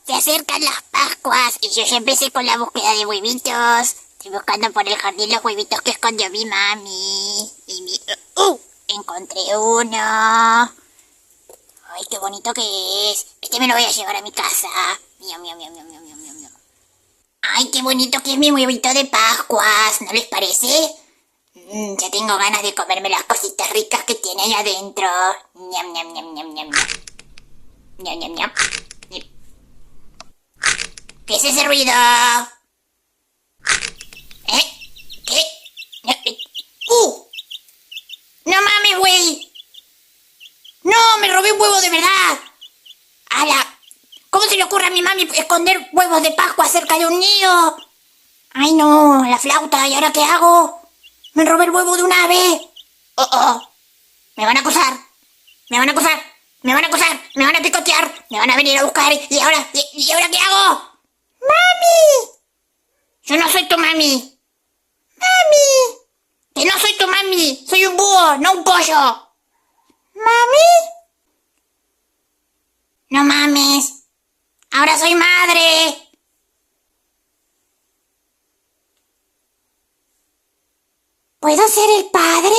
Se acercan las Pascuas y yo ya empecé con la búsqueda de huevitos. Estoy buscando por el jardín los huevitos que escondió mi mami. Encontré uno. Ay, qué bonito que es. Este me lo voy a llevar a mi casa. Miau, miau, miau, miau, miau, miau, miau, miau. Ay, qué bonito que es mi huevito de Pascuas. ¿No les parece? Ya tengo ganas de comerme las cositas ricas que tiene ahí adentro. Ñam, ñam, ñam, ñam, ñam. Ñam, ñam, ñam. ¿Qué es ese ruido? ¿Qué? ¡No mames, güey! ¡No! ¡Me robé un huevo de verdad! ¡Hala! ¿Cómo se le ocurre a mi mami esconder huevos de Pascua cerca de un nido? ¡Ay, no! La flauta. ¿Y ahora qué hago? ¡Me robé el huevo de un ave! ¡Oh! ¡Me van a acusar! ¡Me van a acusar! ¡Me van a acusar! ¡Me van a picotear! ¡Me van a venir a buscar! ¿Y ahora qué hago? ¡Mami! Yo no soy tu mami. ¡Mami! Que no soy tu mami. Soy un búho, no un pollo. ¿Mami? No mames. Ahora soy madre. ¿Puedo ser el padre?